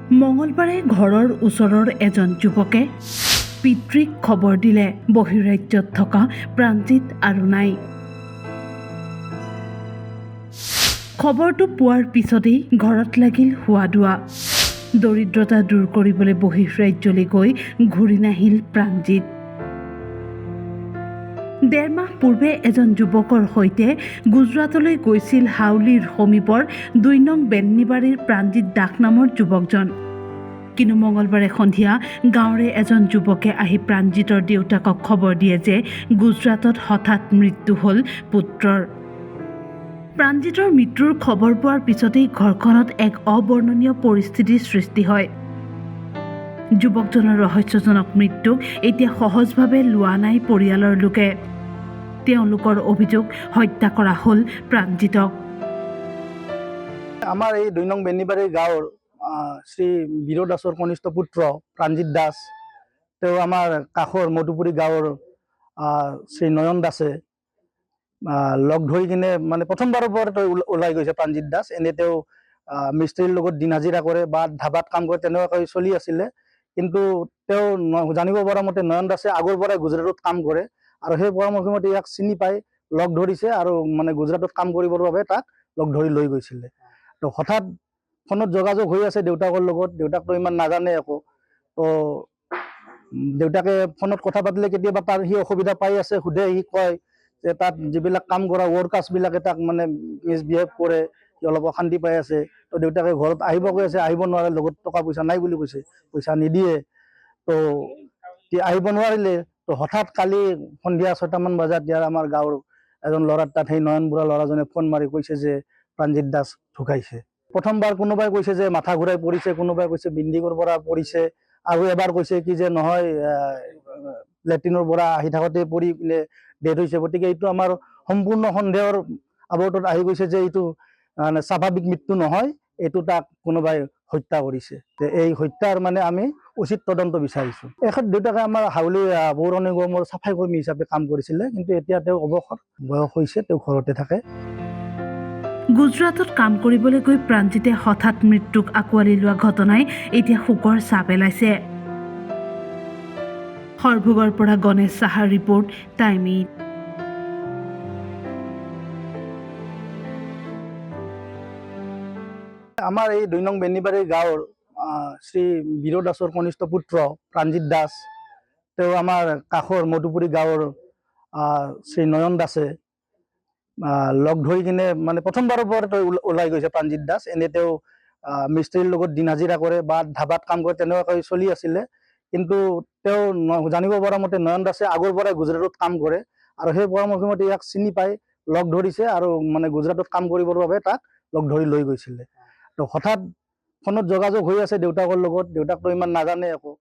মঙলবাৰে ঘৰৰ ওচৰৰ এজন যুৱকে পিতৃক খবৰ দিলে বহিৰাজ্যত থকা প্ৰাণজিৎ আৰু নাই। খবৰটো পোৱাৰ পিছতেই ঘৰত লাগিল হোৱা-দোৱা। দৰিদ্ৰতা দূৰ কৰিবলৈ বহিৰাজ্যলৈ গৈ ঘূৰি নাহিল প্ৰাণজিৎ। ১.৫ মাহ পূৰ্বে এজন যুৱকৰ সৈতে গুজৰাটলৈ গৈছিল হাউলীৰ সমীপৰ ২ নং বেন্নিবাৰীৰ প্ৰাণজিৎ দাস নামৰ যুৱকজন। কিন্তু মঙলবাৰে সন্ধিয়া গাঁৱৰে এজন যুৱকে আহি প্ৰাণজিৎৰ দেউতাকক খবৰ দিয়ে যে গুজৰাটত হঠাৎ মৃত্যু হ'ল পুত্ৰৰ। প্ৰাণজিৎৰ মৃত্যুৰ খবৰ পোৱাৰ পিছতেই ঘৰখনত এক অবৰ্ণনীয় পৰিস্থিতিৰ সৃষ্টি হয়। যুৱকজনৰ ৰহস্যজনক মৃত্যুক এতিয়া সহজভাৱে লোৱা নাই পৰিয়ালৰ লোকে। তেওঁলোকৰ অভিযোগ, হত্যা কৰা হ'ল প্ৰাণজিৎক। আমাৰ এই ২ নং বেন্নিবাৰীৰ গাঁৱৰ শ্ৰী বীৰ দাসৰ কনিষ্ঠ পুত্ৰ প্ৰাণজিৎ দাস, তেওঁ আমাৰ কাষৰ মধুপুৰী গাঁৱৰ শ্ৰী নয়ন দাসে লগ ধৰি কিনে মানে প্ৰথমবাৰৰ পৰা তেওঁ ওলাই গৈছে। প্ৰাণজিৎ দাস এনে তেওঁ মিস্ত্ৰীৰ লগত দিন হাজিৰা কৰে বা ধাবাত কাম কৰে, তেনেকুৱাকৈ চলি আছিলে। কিন্তু তেওঁ জানিব পৰা মতে নয়ন দাসে আগৰ পৰাই গুজৰাটত কাম কৰে আৰু সেই পৰামৰ্শমতে ইয়াক চিনি পাই লগ ধৰিছে আৰু মানে গুজৰাটত কাম কৰিবৰ বাবে তাক লগ ধৰি লৈ গৈছিলে। তো হঠাৎ ফোনত যোগাযোগ হৈ আছে দেউতাকৰ লগত, দেউতাকতো ইমান নাজানে একো। তো দেউতাকে ফোনত কথা পাতিলে কেতিয়াবা তাৰ সি অসুবিধা পাই আছে, সোধে, সি কয় যে তাত যিবিলাক কাম কৰা ৱৰ্কাৰ্ছবিলাকে তাক মানে মিছবিহেভ কৰে, সি অলপ অশান্তি পাই আছে। তো দেউতাকে ঘৰত আহিব কৈ আছে, আহিব নোৱাৰে, লগত টকা পইচা নাই বুলি কৈছে, পইচা নিদিয়ে। তো আহিব নোৱাৰিলে। তো হঠাৎ কালি সন্ধিয়া ৬টামান বজাত ইয়াৰ আমাৰ গাঁৱৰ এজন ল'ৰাৰ তাত সেই নয়ন বুঢ়া ল'ৰাজনে ফোন মাৰি কৈছে যে প্ৰাণজিৎ দাস ঢুকাইছে। প্ৰথমবাৰ কোনোবাই কৈছে যে মাথা ঘূৰাই পৰিছে, কোনোবাই কৈছে বিল্ডিঙৰ পৰা পৰিছে, আৰু এবাৰ কৈছে কি যে নহয় লেট্ৰিনৰ পৰা আহি থাকোঁতে পৰি কিনে ডেথ হৈছে। গতিকে এইটো আমাৰ সম্পূৰ্ণ সন্দেহৰ আৱৰ্তত আহি গৈছে যে এইটো মানে স্বাভাৱিক মৃত্যু নহয়, এইটো তাক কোনোবাই হত্যা কৰিছে। এই হত্যাৰ মানে আমি উচিত তদন্ত বিচাৰিছোঁ। এখেত দেউতাকে আমাৰ হাউলী পৌৰ নিগমৰ চাফাই কৰ্মী হিচাপে কাম কৰিছিলে, কিন্তু এতিয়া তেওঁ অৱসৰ বয়স হৈছে, তেওঁ ঘৰতে থাকে। গুজৰাটত কাম কৰিবলৈ গৈ প্ৰাণজিতে হঠাৎ মৃত্যুক আঁকোৱালি লোৱা ঘটনাই এতিয়া শোকৰ ছাঁ পেলাইছে। সৰভোগৰ পৰা গণেশ সাহাৰ ৰিপৰ্ট, টাইম-8। আমাৰ এই ২ নং বেন্নিবাৰীৰ গাঁৱৰ শ্ৰী বীৰ দাসৰ কনিষ্ঠ পুত্ৰ প্ৰাণজিৎ দাস, তেওঁ আমাৰ কাষৰ মধুপুৰী গাঁৱৰ শ্ৰী নয়ন দাসে লগ ধৰি কিনে মানে প্ৰথমবাৰৰ পৰা তেওঁ ওলাই গৈছে। প্ৰাণজিৎ দাস এনে তেওঁ মিস্ত্ৰীৰ লগত দিন হাজিৰা কৰে বা ধাবাত কাম কৰে, তেনেকুৱাকৈ চলি আছিলে। কিন্তু তেওঁ জানিব পৰা মতে নয়ন দাসে আগৰ পৰাই গুজৰাটত কাম কৰে আৰু সেই পৰামৰ্শমতে ইয়াক চিনি পাই লগ ধৰিছে আৰু মানে গুজৰাটত কাম কৰিবৰ বাবে তাক লগ ধৰি লৈ গৈছিলে। তো হঠাৎ ফোনত যোগাযোগ হৈ আছে দেউতাকৰ লগত, দেউতাকতো ইমান নাজানে একো।